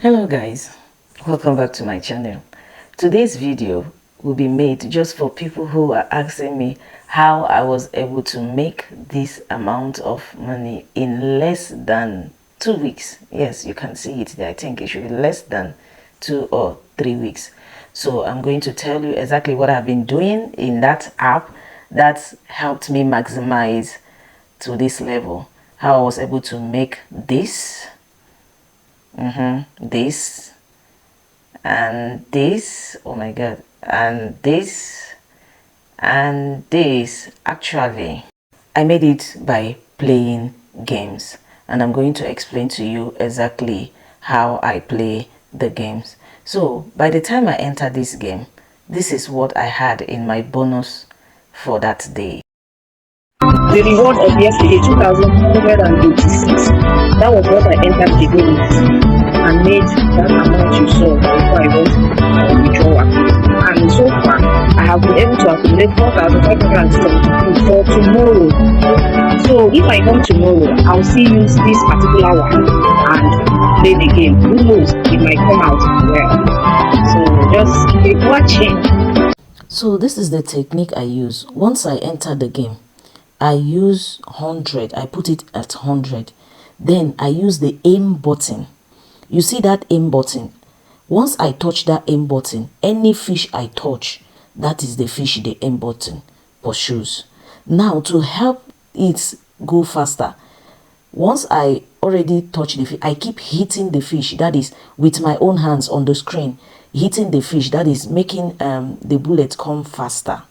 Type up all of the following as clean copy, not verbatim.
Hello guys, welcome back to my channel. Today's video will be made just for people who are asking me how I was able to make this amount of money in less than 2 weeks. Yes, you can see it there. I think it should be less than 2 or 3 weeks. So I'm going to tell you exactly what I've been doing in that app that's helped me maximize to this level. How I was able to make this, this, and this, oh my god, and this, and this. Actually, I made it by playing games, and I'm going to explain to you exactly how I play the games. So by the time I enter this game, this is what I had in my bonus for that day. The reward of yesterday, 2,186. That was what I entered the game with and made that amount you saw before I went on withdrawal. And so far, I have been able to accumulate 4,572 for tomorrow. So if I come tomorrow, I'll still use this particular one and play the game. Who knows, it might come out well. So just keep watching. So this is the technique I use. Once I enter the game, I use 100. I put it at 100. Then I use the aim button. You see that aim button? Once I touch that aim button, any fish I touch, that is the fish the aim button pursues. Now, to help it go faster, once I already touch the fish, I keep hitting the fish, that is with my own hands on the screen, hitting the fish, that is making the bullet come faster.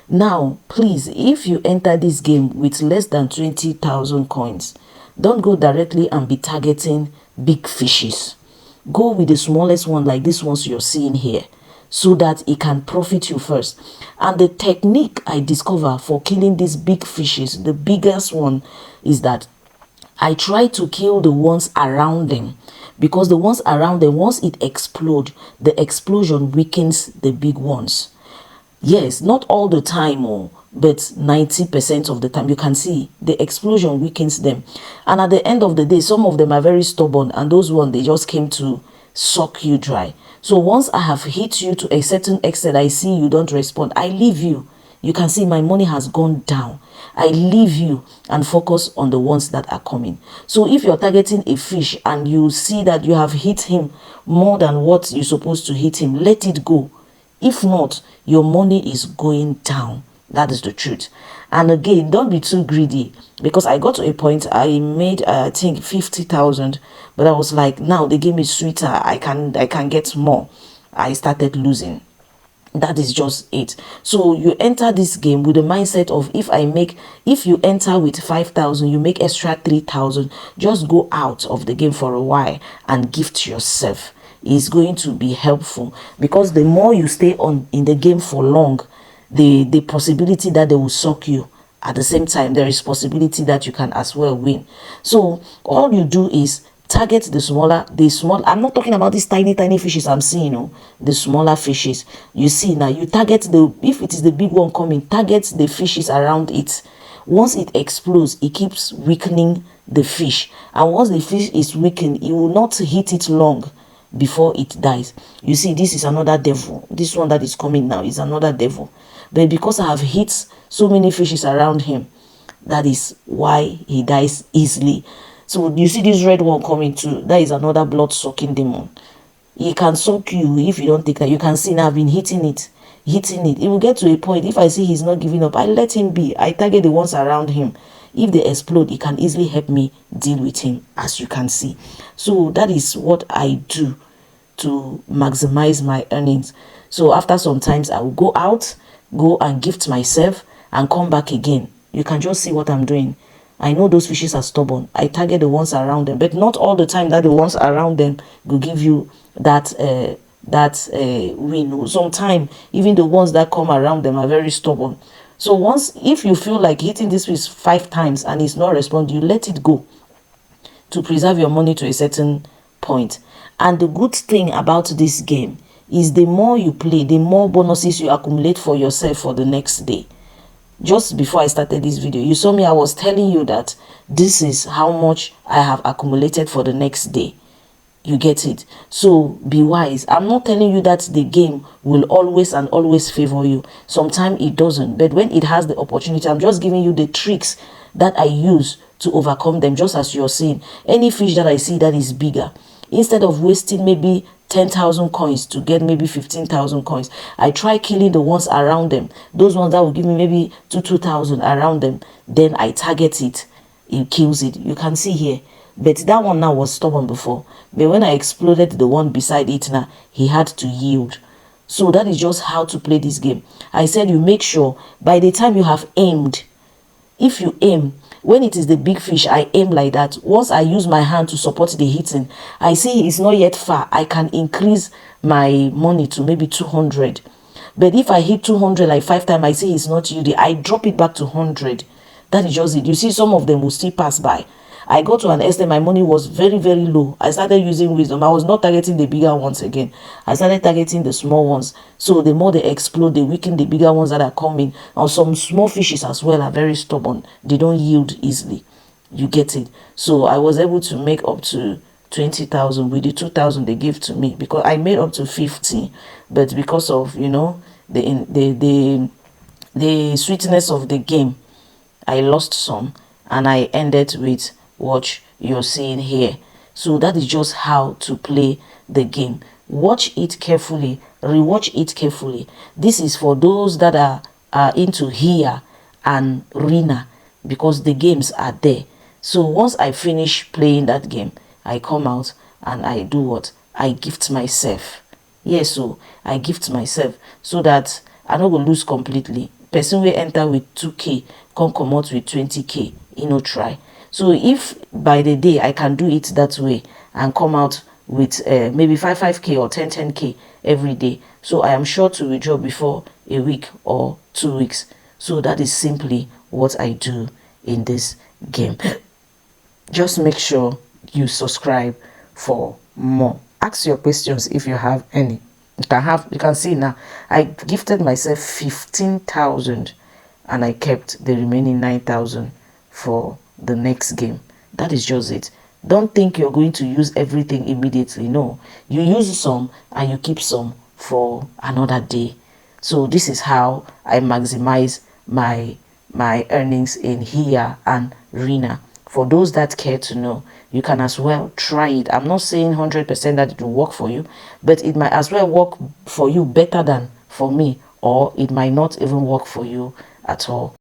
Now, please, if you enter this game with less than 20,000 coins, don't go directly and be targeting big fishes. Go with the smallest one like this ones you're seeing here, so that it can profit you first. And the technique I discover for killing these big fishes, the biggest one, is that I try to kill the ones around them, because the ones around them, once it explodes, the explosion weakens the big ones. Yes, not all the time, but 90% of the time. You can see the explosion weakens them. And at the end of the day, some of them are very stubborn, and those ones, they just came to suck you dry. So once I have hit you to a certain extent, I see you don't respond, I leave you. You can see my money has gone down. I leave you and focus on the ones that are coming. So if you're targeting a fish and you see that you have hit him more than what you're supposed to hit him, let it go. If not, your money is going down. That is the truth. And again, don't be too greedy, because I got to a point I made I think 50,000, but I was like, now the game is sweeter, I can get more. I started losing. That is just it. So you enter this game with the mindset of, if you enter with 5,000, you make extra 3,000, just go out of the game for a while and gift yourself. Is going to be helpful, because the more you stay on in the game for long, the possibility that they will suck you. At the same time, there is possibility that you can as well win. So all you do is target the small. I'm not talking about these tiny fishes I'm seeing, the smaller fishes. You see now, you target if it is the big one coming, target the fishes around it. Once it explodes, it keeps weakening the fish, and once the fish is weakened, it will not hit it long before it dies. You see, this is another devil. This one that is coming now is another devil. But because I have hit so many fishes around him, that is why he dies easily. So you see this red one coming too, that is another blood-sucking demon. He can suck you if you don't take that. You can see now I've been hitting it. It will get to a point, if I see he's not giving up, I let him be. I target the ones around him. If they explode, it can easily help me deal with him, as you can see. So that is what I do to maximize my earnings. So after some times, I will go and gift myself and come back again. You can just see what I'm doing. I know those fishes are stubborn. I target the ones around them, but not all the time that the ones around them will give you that win. Sometimes even the ones that come around them are very stubborn. So if you feel like hitting this fish 5 times and it's not responding, you let it go to preserve your money to a certain point. And the good thing about this game is, the more you play, the more bonuses you accumulate for yourself for the next day. Just before I started this video, you saw me, I was telling you that this is how much I have accumulated for the next day. You get it? So be wise. I'm not telling you that the game will always and always favor you. Sometimes it doesn't. But when it has the opportunity, I'm just giving you the tricks that I use to overcome them. Just as you're saying, any fish that I see that is bigger, instead of wasting maybe 10,000 coins to get maybe 15,000 coins, I try killing the ones around them. Those ones that will give me maybe 2,000 around them. Then I target it. It kills it. You can see here. But that one now was stubborn before. But when I exploded the one beside it now, he had to yield. So that is just how to play this game. I said you make sure by the time you have aimed, if you aim, when it is the big fish, I aim like that. Once I use my hand to support the hitting, I see it's not yet far. I can increase my money to maybe 200. But if I hit 200 like 5 times, I see it's not yielding, I drop it back to 100. That is just it. You see, some of them will still pass by. I got to an extent, my money was very, very low. I started using wisdom. I was not targeting the bigger ones again. I started targeting the small ones. So the more they explode, they weaken the bigger ones that are coming. And some small fishes as well are very stubborn. They don't yield easily. You get it? So I was able to make up to 20,000 with the 2,000 they gave to me, because I made up to 50. But because of, you know, the sweetness of the game, I lost some, and I ended with what you're seeing here. So that is just how to play the game. Watch it carefully, rewatch it carefully. This is for those that are into Hiyya and Rina, because the games are there. So once I finish playing that game, I come out and I do what? I gift myself. Yes, so I gift myself so that I don't go lose completely. Person will enter with 2k, come out with 20k, try. So if by the day I can do it that way and come out with maybe 5k or 10k every day, so I am sure to withdraw before a week or 2 weeks. So that is simply what I do in this game. Just make sure you subscribe for more. Ask your questions if you have any. You can see now I gifted myself 15,000 and I kept the remaining 9,000 for the next game. That is just it. Don't think you're going to use everything immediately. No, you use some and you keep some for another day. So this is how I maximize my earnings in Hiyya and Rina. For those that care to know, you can as well try it. I'm not saying 100% that it will work for you, but it might as well work for you better than for me, or it might not even work for you at all.